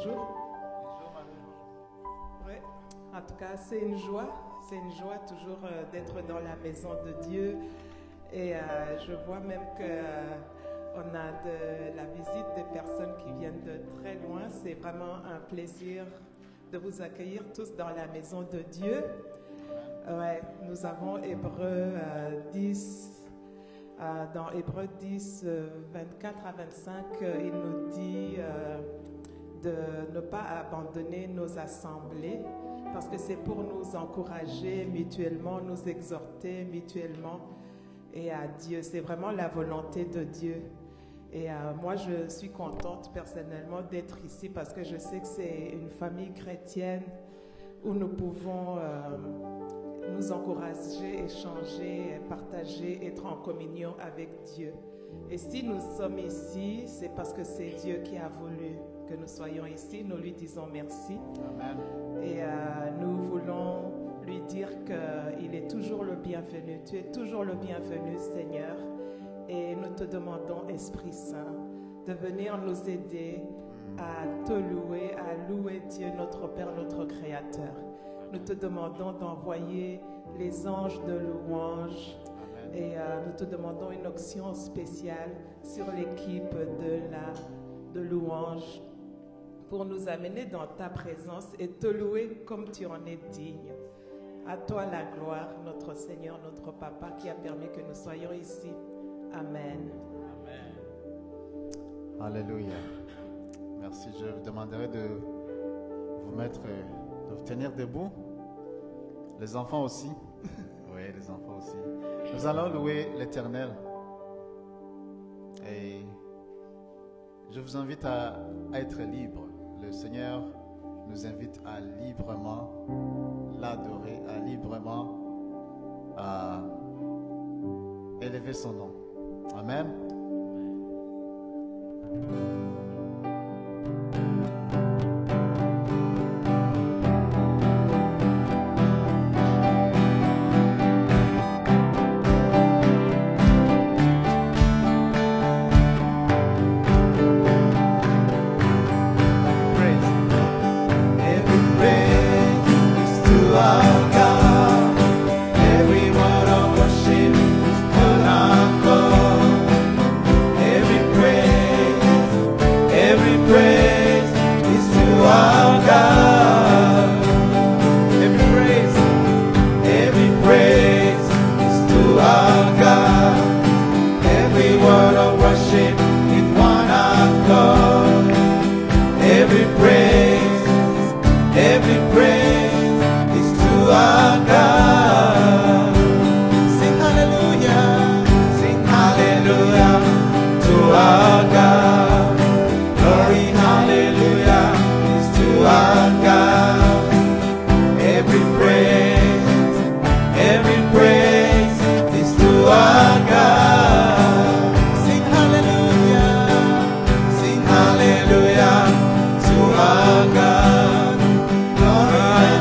Bonjour. Ouais. En tout cas, c'est une joie toujours d'être dans la maison de Dieu. Et je vois même qu'on a de la visite des personnes qui viennent de très loin. C'est vraiment un plaisir de vous accueillir tous dans la maison de Dieu. Ouais, nous avons Hébreux 10. Dans Hébreux 10, 24 à 25, il nous dit de ne pas abandonner nos assemblées parce que c'est pour nous encourager mutuellement, nous exhorter mutuellement et à Dieu. C'est vraiment la volonté de Dieu. Et moi, je suis contente personnellement d'être ici parce que je sais que c'est une famille chrétienne où nous pouvons nous encourager, échanger, partager, être en communion avec Dieu. Et si nous sommes ici, c'est parce que c'est Dieu qui a voulu que nous soyons ici. Nous lui disons merci. Amen. Et nous voulons lui dire qu'il est toujours le bienvenu. Tu es toujours le bienvenu, Seigneur. Et nous te demandons, Esprit Saint, de venir nous aider à te louer, à louer Dieu, notre Père, notre Créateur. Nous te demandons d'envoyer les anges de louange. Amen. Et nous te demandons une onction spéciale sur l'équipe de louange pour nous amener dans ta présence et te louer comme tu en es digne. À toi la gloire, notre Seigneur, notre Papa, qui a permis que nous soyons ici. Amen. Amen. Alléluia. Merci. Je vous demanderai de vous tenir debout. Les enfants aussi. Oui, les enfants aussi. Nous allons louer l'Éternel. Et je vous invite à être libre. Le Seigneur nous invite à librement l'adorer, à librement élever son nom. Amen. Hallelujah to our God. Glory,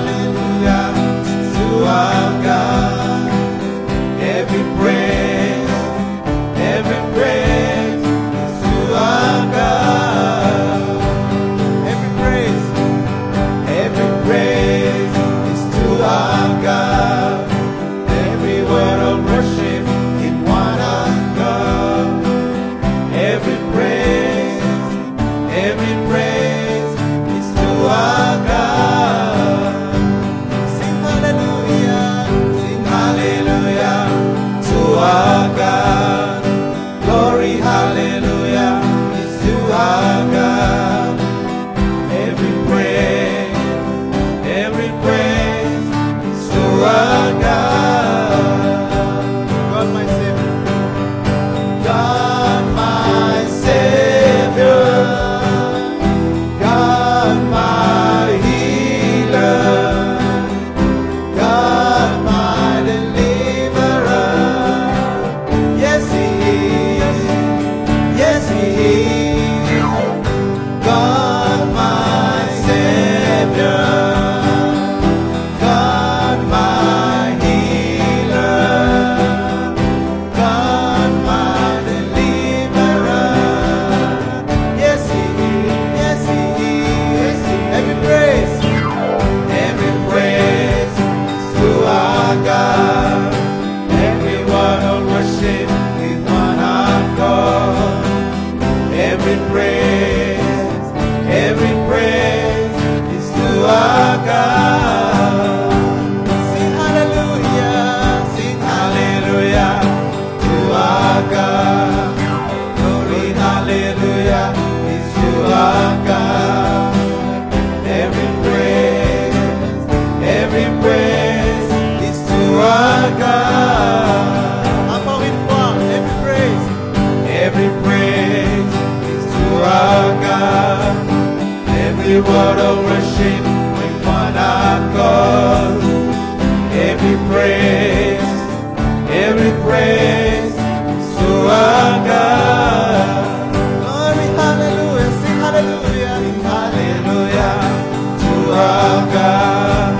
our God.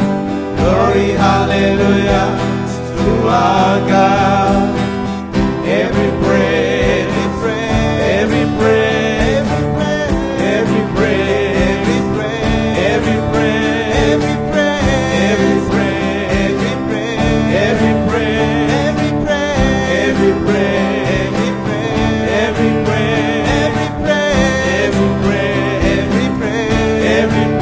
Glory, hallelujah, to our God. Every praise, every praise, every praise, every praise, every praise, every praise, every praise, every praise, every praise, every praise, every praise, every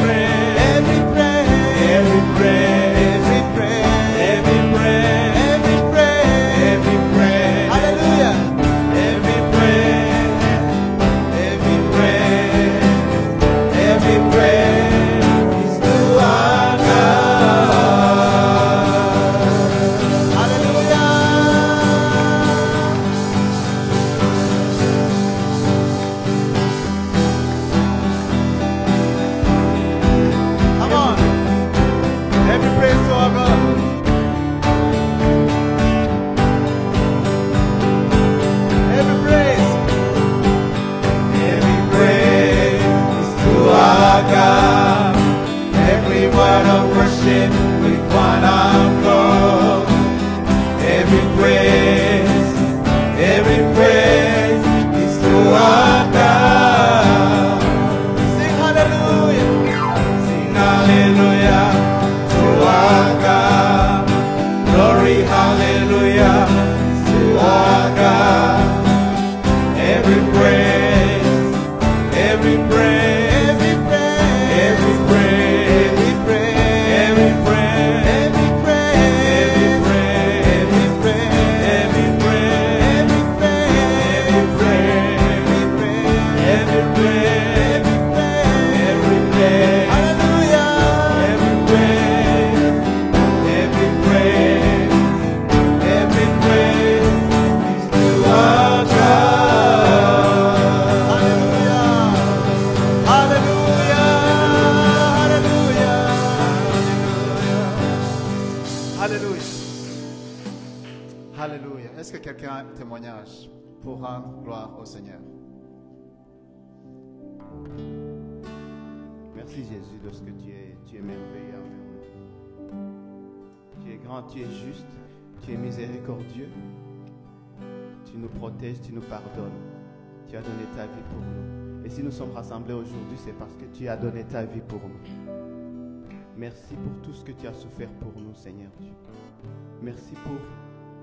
Est-ce que quelqu'un a un témoignage pour rendre gloire au Seigneur? Merci Jésus de ce que tu es merveilleux envers nous. Tu es grand, tu es juste, tu es miséricordieux. Tu nous protèges, tu nous pardonnes. Tu as donné ta vie pour nous. Et si nous sommes rassemblés aujourd'hui, c'est parce que tu as donné ta vie pour nous. Merci pour tout ce que tu as souffert pour nous, Seigneur Dieu. Merci pour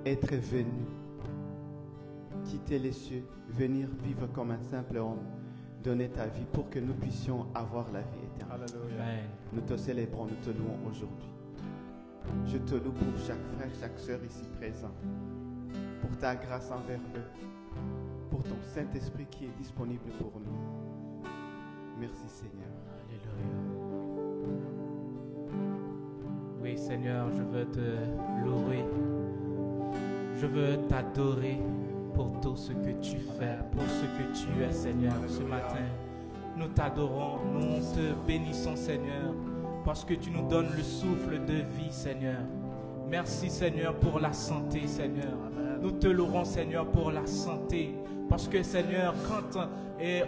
être venu, quitter les cieux, venir vivre comme un simple homme, donner ta vie pour que nous puissions avoir la vie éternelle. Alléluia. Nous te célébrons, nous te louons aujourd'hui. Je te loue pour chaque frère, chaque sœur ici présent, pour ta grâce envers eux, pour ton Saint-Esprit qui est disponible pour nous. Merci Seigneur. Alléluia. Oui Seigneur, je veux te louer. Je veux t'adorer pour tout ce que tu fais, pour ce que tu es Seigneur. Ce matin, nous t'adorons, nous te bénissons Seigneur, parce que tu nous donnes le souffle de vie Seigneur. Merci Seigneur pour la santé Seigneur. Nous te louerons Seigneur pour la santé. Parce que Seigneur, quand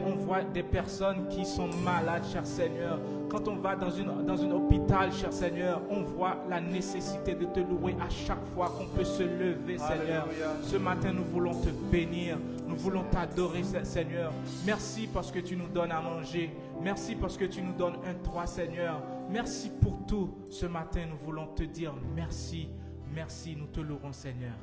on voit des personnes qui sont malades, cher Seigneur, quand on va dans un hôpital, cher Seigneur, on voit la nécessité de te louer à chaque fois qu'on peut se lever, Seigneur. Alléluia. Ce matin, nous voulons te bénir, nous voulons t'adorer, Seigneur. Merci parce que tu nous donnes à manger. Merci parce que tu nous donnes un toit, Seigneur. Merci pour tout. Ce matin, nous voulons te dire merci. Merci, nous te louerons, Seigneur.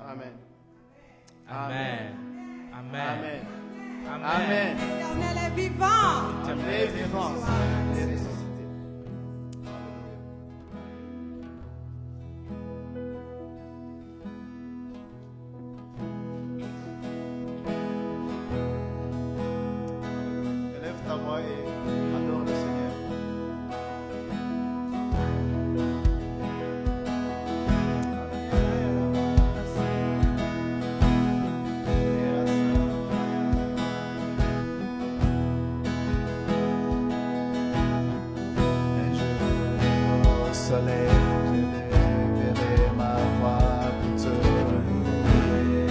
Amen. Amen. Amen. Amen. Amen. Amen. L'Éternel est vivant. Il est vivant. Il est ressuscité. Élève ta voix et adore le Seigneur. soleil, j'élèverai ma voix pour te louer.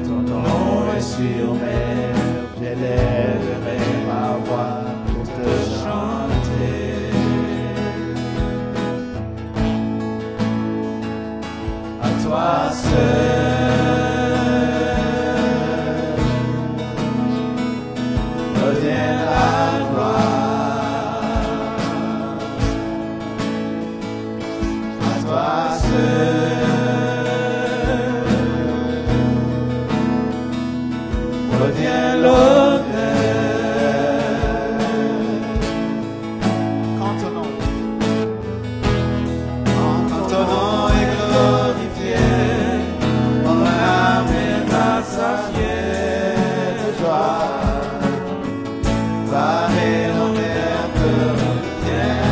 Ton nom est sur mes lèvres, j'élèverai ma voix pour te chanter. À toi seul revient la gloire. À toi seul revient l'honneur. Quand ton nom est glorifié, mon âme est rassasiée de joie. Parler mon air te revient.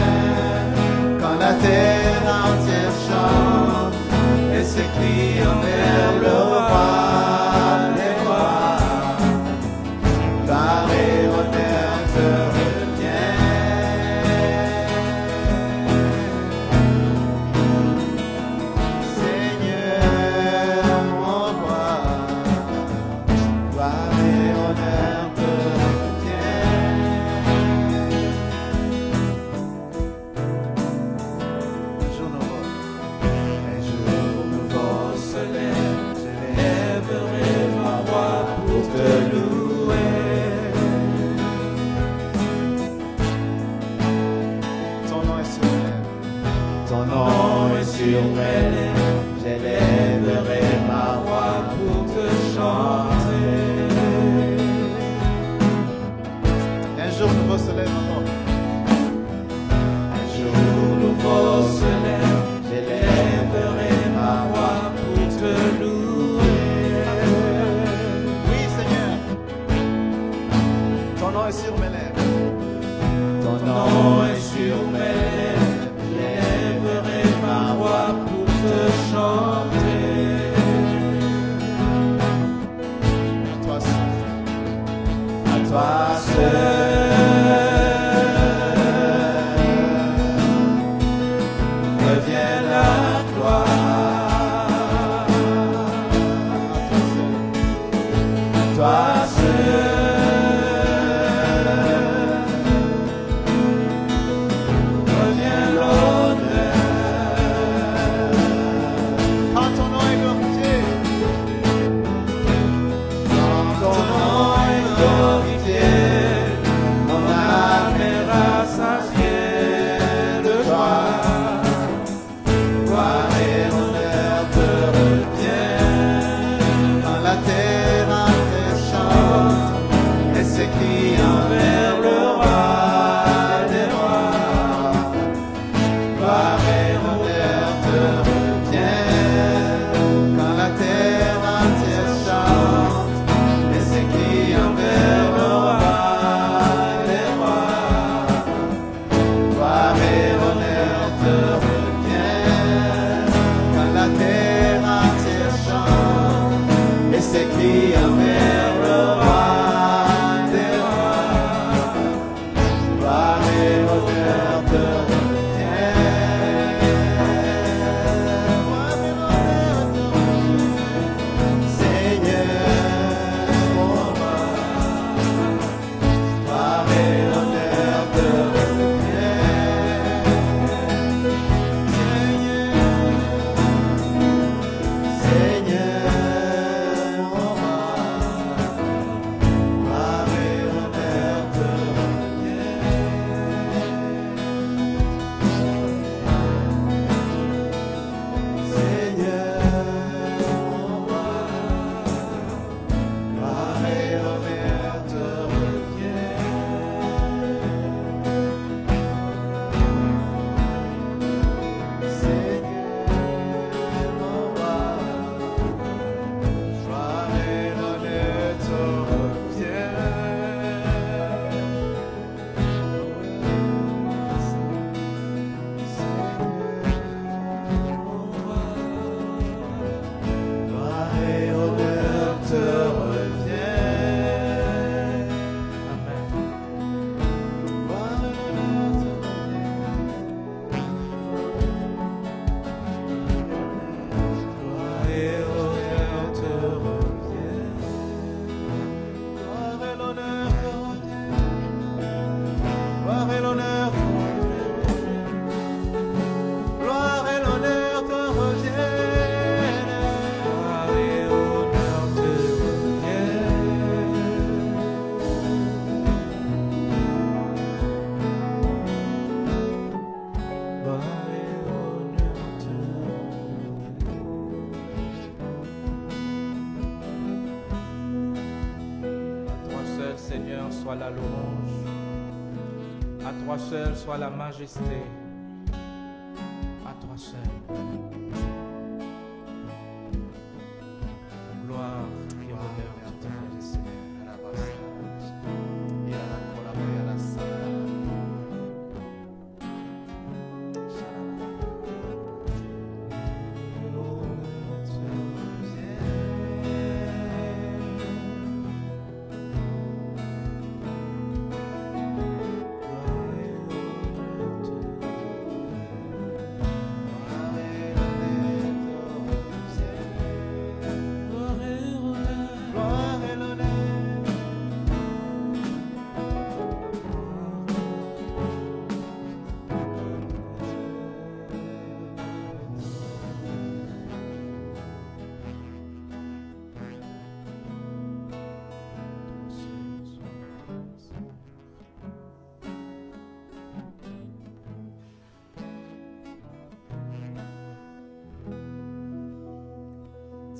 Quand la terre entière chante et s'écrie envers le roi des rois. Parler mon air te revient. Seigneur, mon roi, parler mon air te revient. Un jour nouveau se lève, j'élèverai ma voix pour te louer. Ton nom est sur mes lèvres, ton nom est sur mes lèvres, j'élèverai ma voix pour te chanter. Un jour nouveau se lève encore. Un jour nouveau se lève, j'élèverai ma voix pour te louer. Oui, Seigneur, ton nom est sur mes lèvres. Ton nom est sur mes lèvres, j'élèverai ma voix pour te chanter. À toi seul, à toi seul. Revient la gloire. À toi seul. Revient l'honneur. Quand ton nom est glorifié. Quand ton nom est glorifié. Seigneur, soit la louange. À toi seul soit la majesté. À toi seul. Gloire et honneur à ta majesté.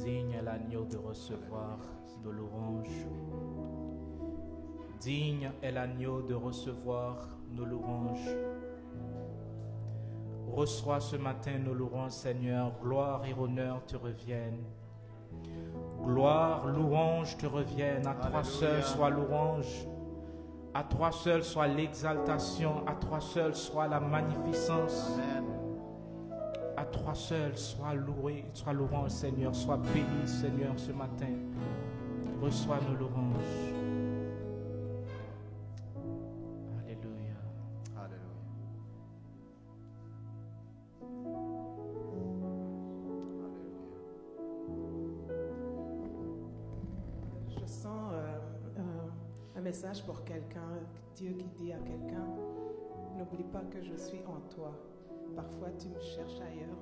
Digne est l'agneau de recevoir nos louanges. Digne est l'agneau de recevoir nos louanges. Reçois ce matin nos louanges, Seigneur. Gloire et honneur te reviennent. Gloire, louange te reviennent. À toi seul soit louange. À toi seul soit l'exaltation. À toi seul soit la magnificence. Amen. À toi seul sois loué, sois louange, Seigneur. Sois béni, Seigneur, ce matin. Reçois nos louanges. Alléluia. Alléluia. Alléluia. Je sens un message pour quelqu'un, Dieu qui dit à quelqu'un, n'oublie pas que je suis en toi. Parfois tu me cherches ailleurs,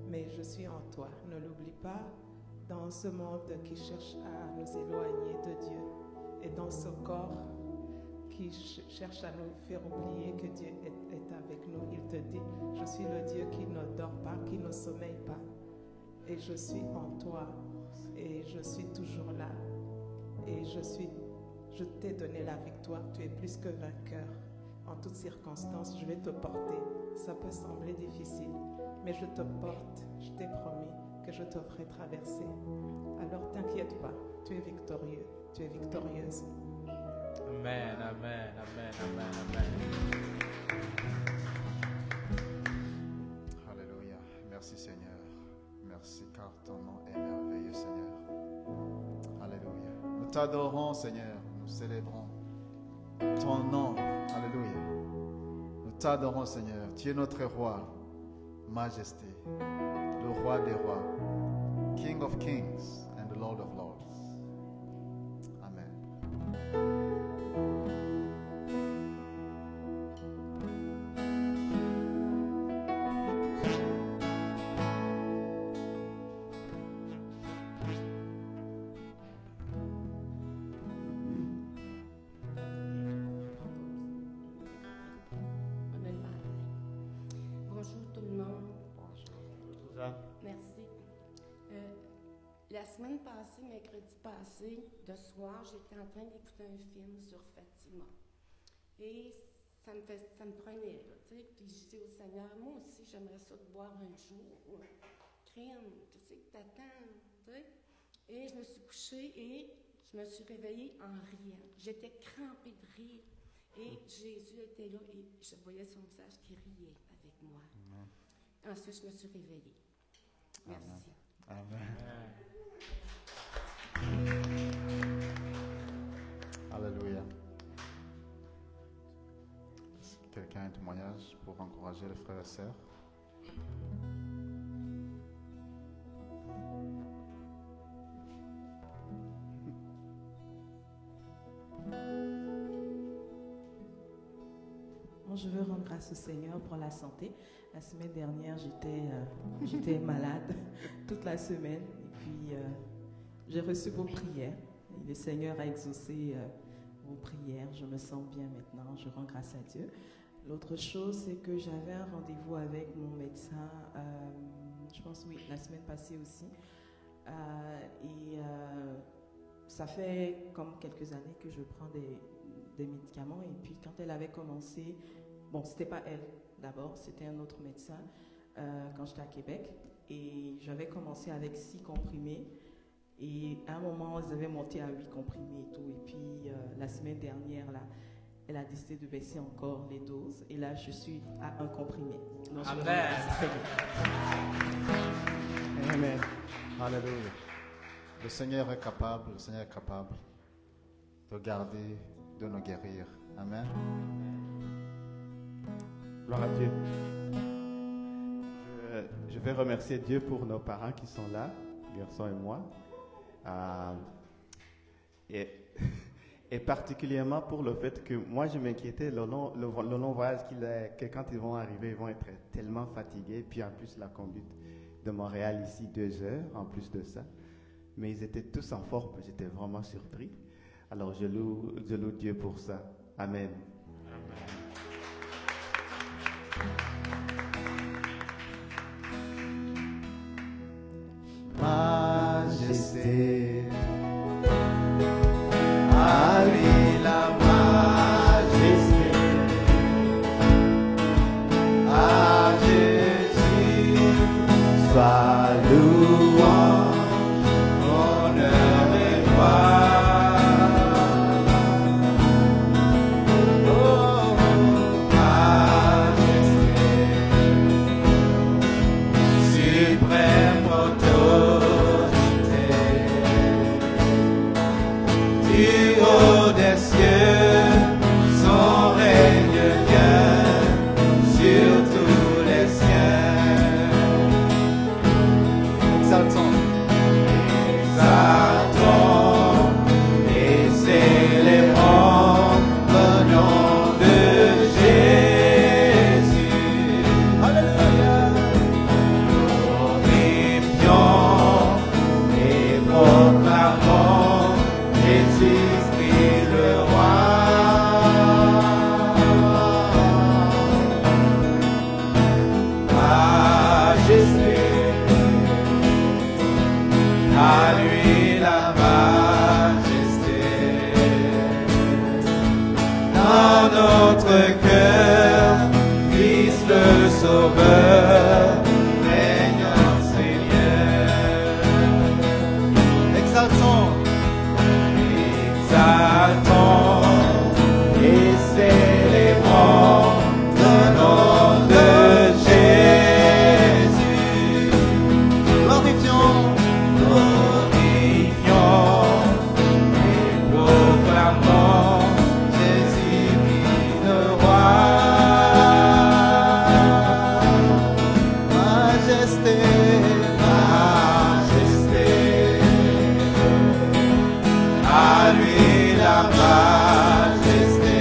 mais je suis en toi. Ne l'oublie pas dans ce monde qui cherche à nous éloigner de Dieu et dans ce corps qui cherche à nous faire oublier que Dieu est avec nous. Il te dit, je suis le Dieu qui ne dort pas, qui ne sommeille pas. Et je suis en toi et je suis toujours là. Et je t'ai donné la victoire, tu es plus que vainqueur. En toutes circonstances, je vais te porter. Ça peut sembler difficile, mais je te porte. Je t'ai promis que je te ferai traverser. Alors t'inquiète pas, tu es victorieux, tu es victorieuse. Amen, amen, amen, amen, amen. Alléluia. Merci Seigneur. Merci car ton nom est merveilleux Seigneur. Alléluia. Nous t'adorons Seigneur. Nous célébrons ton nom. Alléluia. Nous t'adorons Seigneur. Tu es notre roi. Majesté. Le roi des rois. King of kings and the Lord of lords. Amen. Merci. La semaine passée, mercredi passé, de soir, j'étais en train d'écouter un film sur Fatima. Et ça me prenait, là, tu sais. Puis je dis au Seigneur, moi aussi, j'aimerais ça te voir un jour. Crème, tu sais que t'attends, tu sais. Et je me suis couchée et je me suis réveillée en riant. J'étais crampée de rire. Et Jésus était là et je voyais son visage qui riait avec moi. Ensuite, je me suis réveillée. Merci. Amen. Alléluia. Est-ce que quelqu'un a un témoignage pour encourager les frères et sœurs? Je veux rendre grâce au Seigneur pour la santé. La semaine dernière, j'étais malade toute la semaine. Et puis, j'ai reçu vos prières. Et le Seigneur a exaucé vos prières. Je me sens bien maintenant. Je rends grâce à Dieu. L'autre chose, c'est que j'avais un rendez-vous avec mon médecin, je pense, oui, la semaine passée aussi. Ça fait comme quelques années que je prends des médicaments. Et puis quand elle avait commencé, bon, c'était pas elle d'abord, c'était un autre médecin quand j'étais à Québec. Et j'avais commencé avec 6 comprimés. Et à un moment, ils avaient monté à 8 comprimés et tout. Et puis la semaine dernière, là, elle a décidé de baisser encore les doses. Et là, je suis à 1 comprimé. Donc, Amen. Amen. Alléluia. Le Seigneur est capable de garder, de nous guérir. Amen. Gloire à Dieu. Je vais remercier Dieu pour nos parents qui sont là, garçon et moi. Et particulièrement pour le fait que moi je m'inquiétais le long voyage que quand ils vont arriver, ils vont être tellement fatigués. Puis en plus la conduite de Montréal ici 2 heures en plus de ça. Mais ils étaient tous en forme, j'étais vraiment surpris. Alors je loue Dieu pour ça. Amen. Majesté, à lui la majesté, à Jésus soit louange, honneur et gloire. Oh, majesté, suprême autorité, du haut des cieux, son règne vient sur tous les cieux. Exaltons, exaltons et célébrons le nom de Jésus. Alléluia. Glorifions et proclamons Jésus-Christ le roi. Majesté, à lui la majesté. Dans notre cœur, Christ le Sauveur règne Seigneur. Exaltons, exaltons et célébrons le nom de Jésus. Glorifions, glorifions et proclamons Jésus-Christ le roi. Majesté, majesté, à lui la majesté.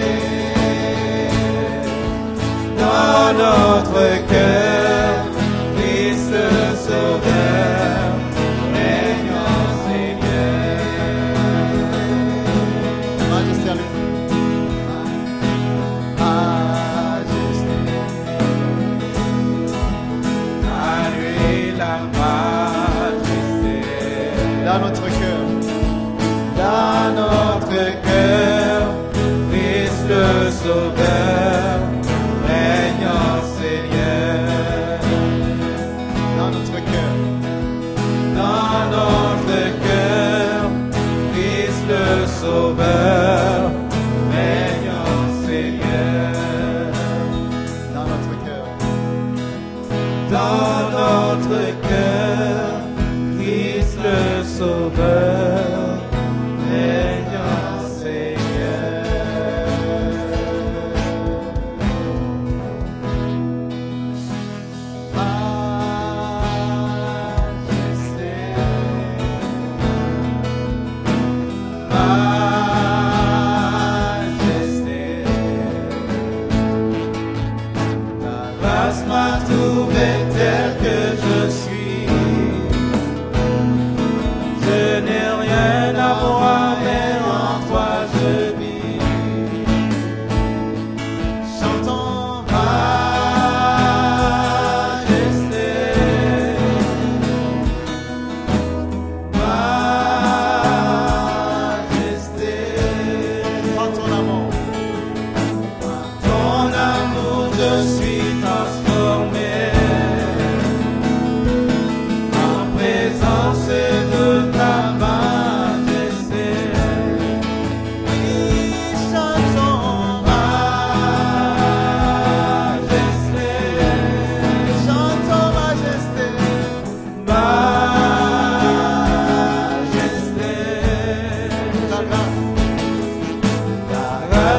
Dans notre cœur, Christ le Sauveur règne Seigneur. Majesté à lui. Majesté, à lui la majesté. Dans notre cœur, dans notre cœur, Christ le Sauveur règne Seigneur. Dans notre cœur, dans notre cœur, Christ le Sauveur règne Seigneur. Dans notre cœur, dans notre cœur, Christ le Sauveur règne Seigneur.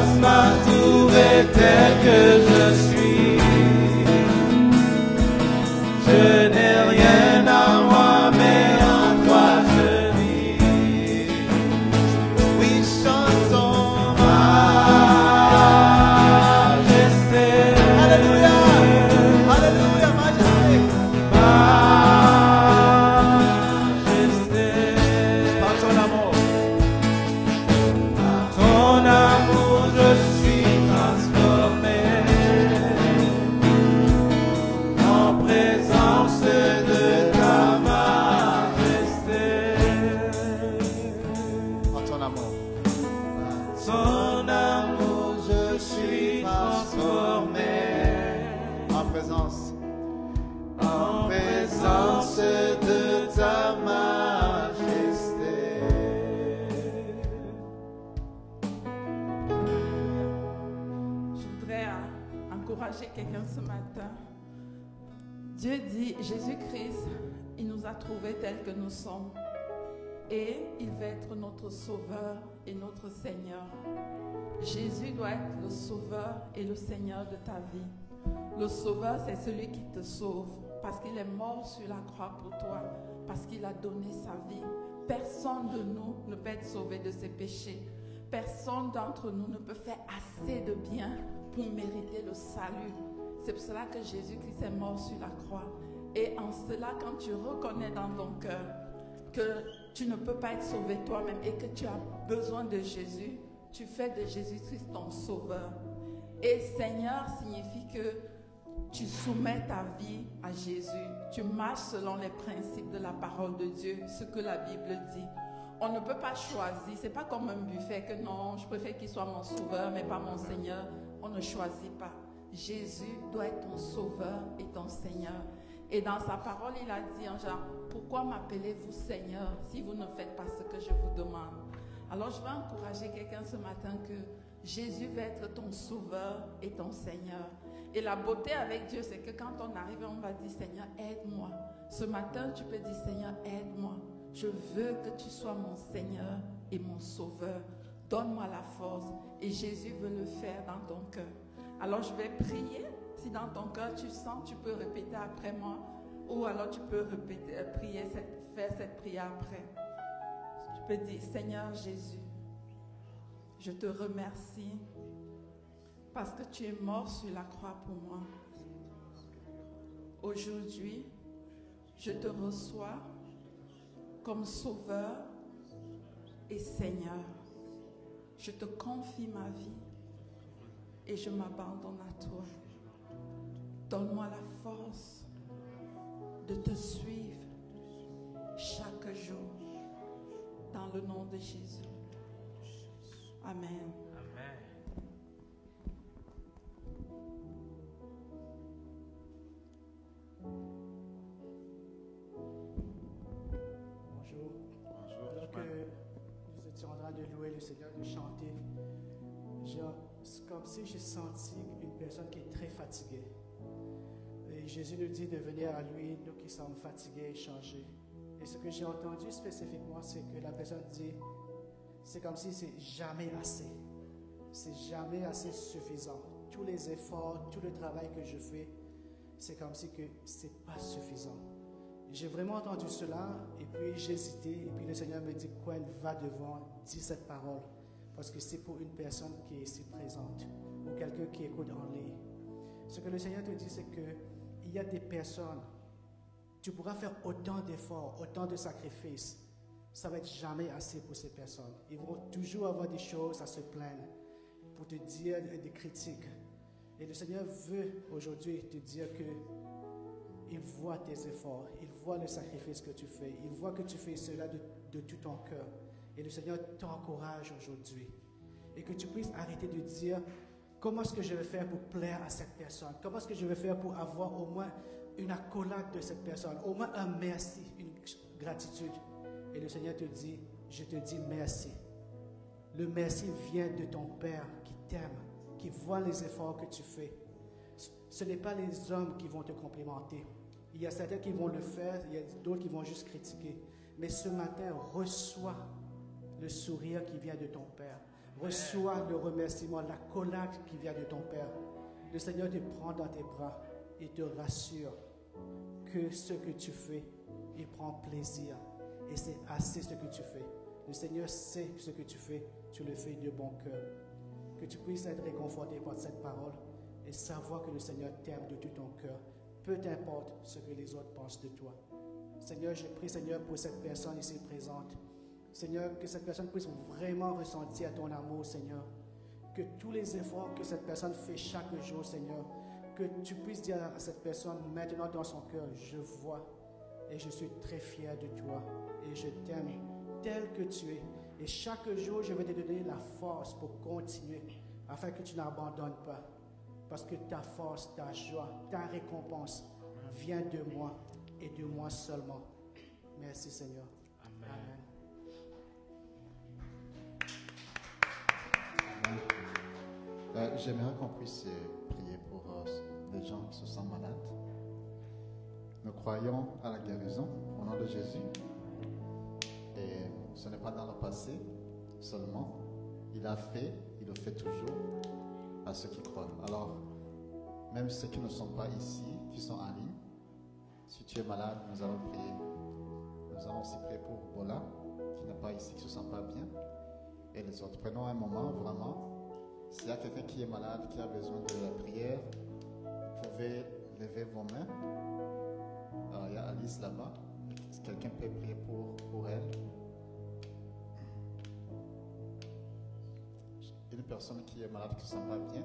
grâce m'a trouvé tel que je suis. Je n'ai rien à moi, mais en toi je vis. Oui, chante son majesté. Alléluia. Alléluia, majesté. Majesté. Par ton amour. Par ton amour, je suis transformé en présence de ta majesté. Par ton amour. Ton amour, je suis transformé En présence. en présence de ta majesté. Je voudrais encourager quelqu'un ce matin. Dieu dit, Jésus-Christ, il nous a trouvés tels que nous sommes. Et il va être notre sauveur et notre Seigneur. Jésus doit être le sauveur et le Seigneur de ta vie. Le sauveur, c'est celui qui te sauve parce qu'il est mort sur la croix pour toi, parce qu'il a donné sa vie. Personne de nous ne peut être sauvé de ses péchés. Personne d'entre nous ne peut faire assez de bien pour mériter le salut. C'est pour cela que Jésus-Christ est mort sur la croix. Et en cela, quand tu reconnais dans ton cœur que tu ne peux pas être sauvé toi-même et que tu as besoin de Jésus, tu fais de Jésus-Christ ton sauveur. Et Seigneur signifie que tu soumets ta vie à Jésus. Tu marches selon les principes de la parole de Dieu, ce que la Bible dit. On ne peut pas choisir. C'est pas comme un buffet que non, je préfère qu'il soit mon sauveur, mais pas mon Seigneur. On ne choisit pas. Jésus doit être ton sauveur et ton Seigneur. Et dans sa parole, il a dit en genre, pourquoi m'appelez-vous Seigneur si vous ne faites pas ce que je vous demande? Alors je vais encourager quelqu'un ce matin que Jésus va être ton sauveur et ton Seigneur. Et la beauté avec Dieu, c'est que quand on arrive, on va dire, Seigneur, aide-moi. Ce matin, tu peux dire, Seigneur, aide-moi. Je veux que tu sois mon Seigneur et mon sauveur. Donne-moi la force. Et Jésus veut le faire dans ton cœur. Alors je vais prier. Si dans ton cœur tu sens, tu peux répéter après moi. Ou alors tu peux répéter, faire cette prière après. Tu peux dire, Seigneur Jésus, je te remercie parce que tu es mort sur la croix pour moi. Aujourd'hui, je te reçois comme sauveur et Seigneur. Je te confie ma vie et je m'abandonne à toi. Donne-moi la force de te suivre chaque jour dans le nom de Jésus. Amen. Bonjour. Alors que nous étions en train de louer le Seigneur, de chanter, c'est comme si j'ai senti une personne qui est très fatiguée. Et Jésus nous dit de venir à lui, nous qui sommes fatigués et changés. Et ce que j'ai entendu spécifiquement, c'est que la personne dit, c'est comme si c'est jamais assez. C'est jamais assez suffisant. Tous les efforts, tout le travail que je fais, c'est comme si que c'est pas suffisant. J'ai vraiment entendu cela et puis j'ai hésité et puis le Seigneur me dit, Gwen, va devant, dis cette parole parce que c'est pour une personne qui est ici présente ou quelqu'un qui écoute en ligne. Ce que le Seigneur te dit, c'est que il y a des personnes, tu pourras faire autant d'efforts, autant de sacrifices, ça va être jamais assez pour ces personnes. Ils vont toujours avoir des choses à se plaindre, pour te dire des critiques. Et le Seigneur veut aujourd'hui te dire que il voit tes efforts, il voit le sacrifice que tu fais, il voit que tu fais cela de tout ton cœur. Et le Seigneur t'encourage aujourd'hui. Et que tu puisses arrêter de dire, comment est-ce que je vais faire pour plaire à cette personne? Comment est-ce que je vais faire pour avoir au moins une accolade de cette personne? Au moins un merci, une gratitude. Et le Seigneur te dit, je te dis merci. Le merci vient de ton Père qui t'aime, qui voit les efforts que tu fais. Ce n'est pas les hommes qui vont te complimenter. Il y a certains qui vont le faire, il y a d'autres qui vont juste critiquer. Mais ce matin, reçois le sourire qui vient de ton Père. Reçois le remerciement, la collade qui vient de ton Père. Le Seigneur te prend dans tes bras et te rassure que ce que tu fais, il prend plaisir. Et c'est assez ce que tu fais. Le Seigneur sait ce que tu fais, tu le fais de bon cœur. Que tu puisses être réconforté par cette parole et savoir que le Seigneur t'aime de tout ton cœur, peu importe ce que les autres pensent de toi. Seigneur, je prie, Seigneur, pour cette personne ici présente. Seigneur, que cette personne puisse vraiment ressentir ton amour, Seigneur. Que tous les efforts que cette personne fait chaque jour, Seigneur, que tu puisses dire à cette personne maintenant dans son cœur, je vois et je suis très fier de toi et je t'aime tel que tu es. Et chaque jour, je vais te donner la force pour continuer afin que tu n'abandonnes pas. Parce que ta force, ta joie, ta récompense vient de moi et de moi seulement. Merci Seigneur. Amen. J'aimerais qu'on puisse prier pour les gens qui se sentent malades. Nous croyons à la guérison au nom de Jésus. Et ce n'est pas dans le passé seulement. Il a fait, il le fait toujours à ceux qui croient. Alors, même ceux qui ne sont pas ici, qui sont en ligne, si tu es malade, nous allons prier. Nous allons aussi prier pour Bola, qui n'est pas ici, qui ne se sent pas bien. Et les autres. Prenons un moment vraiment. S'il y a quelqu'un qui est malade, qui a besoin de la prière, vous pouvez lever vos mains. Alors, il y a Alice là-bas. Si quelqu'un peut prier pour elle. Une personne qui est malade, qui ne se sent pas bien.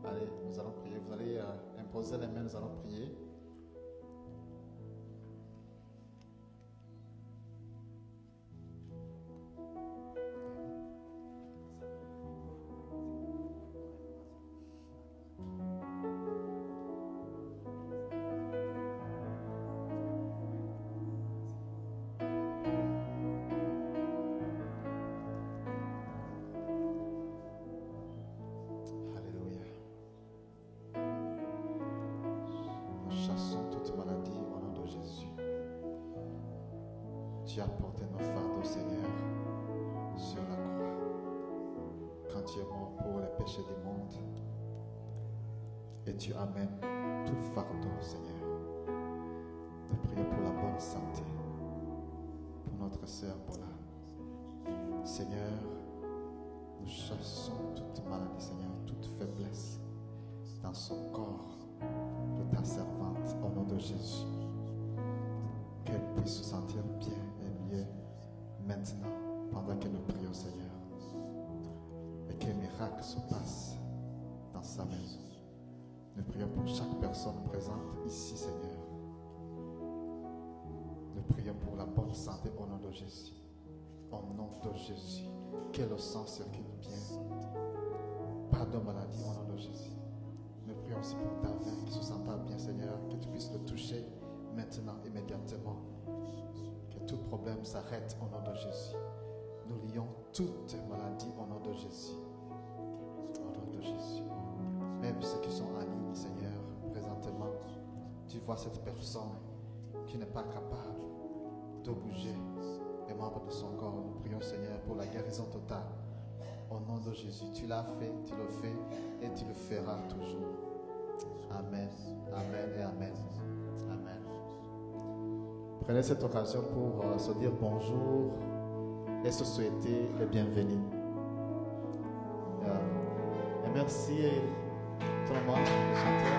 Allez, nous allons prier. Vous allez imposer les mains, nous allons prier. Tu as porté nos fardeaux, Seigneur, sur la croix. Quand tu es mort pour les péchés du monde, et tu amènes tout fardeau, Seigneur. Nous prions pour la bonne santé, pour notre sœur Bola. Seigneur, nous chassons toute maladie, Seigneur, toute faiblesse dans son corps de ta servante, au nom de Jésus. Qu'elle puisse se sentir bien et mieux maintenant, pendant que nous prions, Seigneur. Et qu'un miracle se passe dans sa maison. Nous prions pour chaque personne présente ici, Seigneur. Nous prions pour la bonne santé au nom de Jésus. Au nom de Jésus, que le sang circule bien. Pas de maladie au nom de Jésus. Nous prions aussi pour ta vie qui ne se sent pas bien, Seigneur, que tu puisses le toucher maintenant, immédiatement. Que tout problème s'arrête au nom de Jésus. Nous lions toute maladie au nom de Jésus. Au nom de Jésus. Même ceux qui sont en ligne, Seigneur, présentement, tu vois cette personne qui n'est pas capable de bouger les membres de son corps. Nous prions, Seigneur, pour la guérison totale. Au nom de Jésus, tu l'as fait, tu le fais et tu le feras toujours. Amen, amen et amen. Amen. Prenez cette occasion pour se dire bonjour et se souhaiter le bienvenu. Et merci tout le monde de chanter.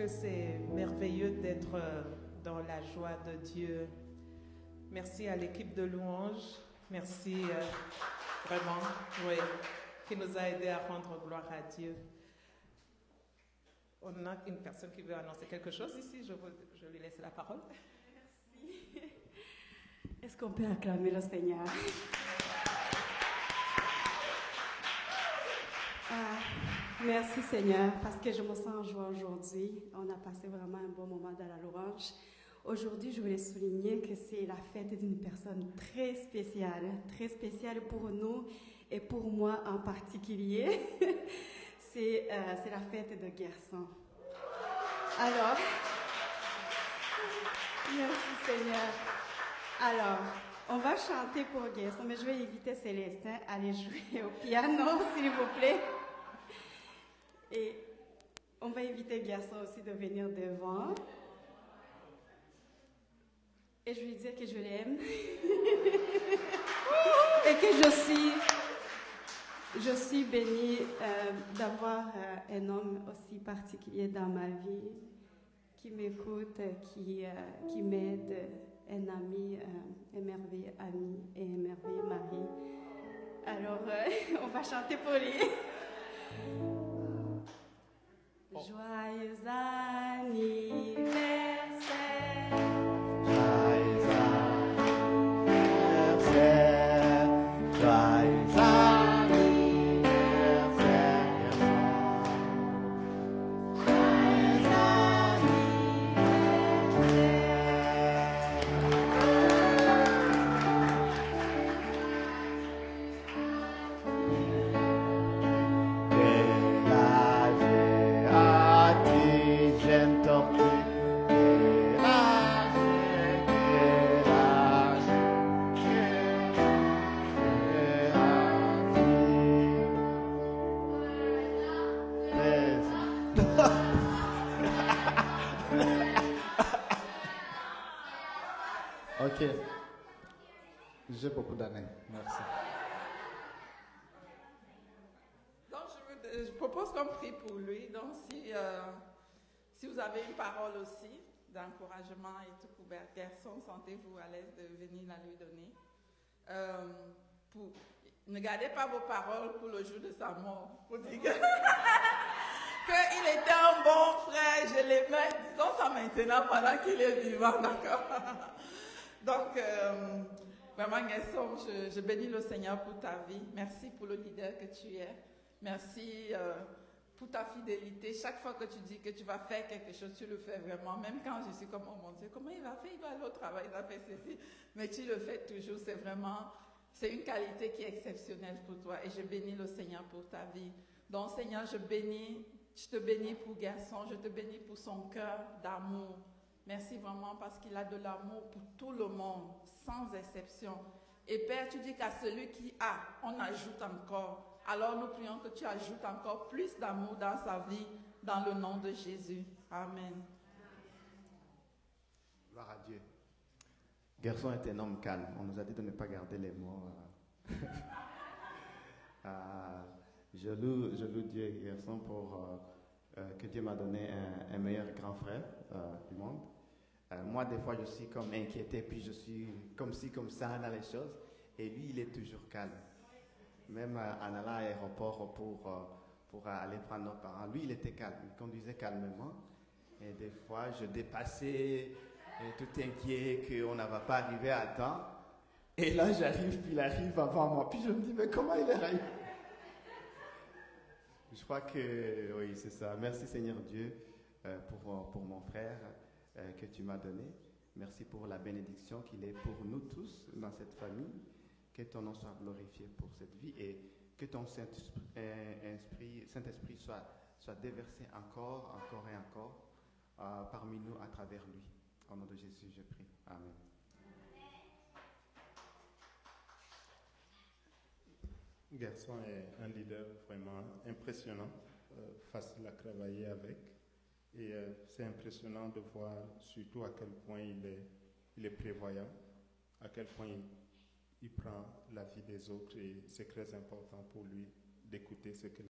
que c'est merveilleux d'être dans la joie de Dieu. Merci à l'équipe de louanges. Merci vraiment, oui, qui nous a aidés à rendre gloire à Dieu. On a une personne qui veut annoncer quelque chose ici. Je lui laisse la parole. Merci. Est-ce qu'on peut acclamer le Seigneur? Merci Seigneur, parce que je me sens en joie aujourd'hui. On a passé vraiment un bon moment dans la louange. Aujourd'hui, je voulais souligner que c'est la fête d'une personne très spéciale pour nous et pour moi en particulier. C'est la fête de Gerson. Alors, merci Seigneur. Alors, on va chanter pour Gerson, mais je vais inviter Célestin à aller jouer au piano, s'il vous plaît. Et on va inviter Gerson aussi de venir devant. Et je lui dis que je l'aime. Et que je suis bénie d'avoir un homme aussi particulier dans ma vie, qui m'écoute, qui m'aide, un ami, un merveilleux ami et un merveilleux mari. Alors, on va chanter pour lui. Joyeux anniversaire. Ok. J'ai beaucoup d'années. Merci. Donc, je propose qu'on prie pour lui. Donc, si vous avez une parole aussi d'encouragement et tout pour Gerson, sentez-vous à l'aise de venir la lui donner. Ne gardez pas vos paroles pour le jour de sa mort. Pour dire qu'il était un bon frère, je l'aimais. Disons ça maintenant pendant qu'il est vivant, d'accord? Donc, vraiment, Gerson, je bénis le Seigneur pour ta vie. Merci pour le leader que tu es. Merci pour ta fidélité. Chaque fois que tu dis que tu vas faire quelque chose, tu le fais vraiment. Même quand je suis comme, oh mon Dieu, comment il va faire? Il va aller au travail, il va faire ceci. Mais tu le fais toujours. C'est une qualité qui est exceptionnelle pour toi. Et je bénis le Seigneur pour ta vie. Donc, Seigneur, je te bénis pour Gerson. Je te bénis pour son cœur d'amour. Merci vraiment parce qu'il a de l'amour pour tout le monde, sans exception. Et Père, tu dis qu'à celui qui a, on ajoute encore. Alors nous prions que tu ajoutes encore plus d'amour dans sa vie, dans le nom de Jésus. Amen. Gloire à Dieu. Gerson est un homme calme. On nous a dit de ne pas garder les mots. Je loue Dieu et Gerson pour que Dieu m'a donné un meilleur grand frère du monde. Moi, des fois, je suis comme inquiété, puis je suis comme ci, comme ça dans les choses. Et lui, il est toujours calme. Même en allant à l'aéroport pour aller prendre nos parents, lui, il était calme. Il conduisait calmement. Et des fois, je dépassais, tout inquiet, qu'on ne va pas arriver à temps. Et là, j'arrive, puis il arrive avant moi. Puis je me dis, mais comment il arrive? Je crois que, oui, c'est ça. Merci Seigneur Dieu pour mon frère que tu m'as donné. Merci pour la bénédiction qu'il est pour nous tous dans cette famille. Que ton nom soit glorifié pour cette vie et que ton Saint-Esprit soit déversé encore et encore parmi nous à travers lui. Au nom de Jésus, je prie. Amen. Gerson est un leader vraiment impressionnant, facile à travailler avec. Et c'est impressionnant de voir surtout à quel point il est prévoyant, à quel point il prend la vie des autres et c'est très important pour lui d'écouter ce que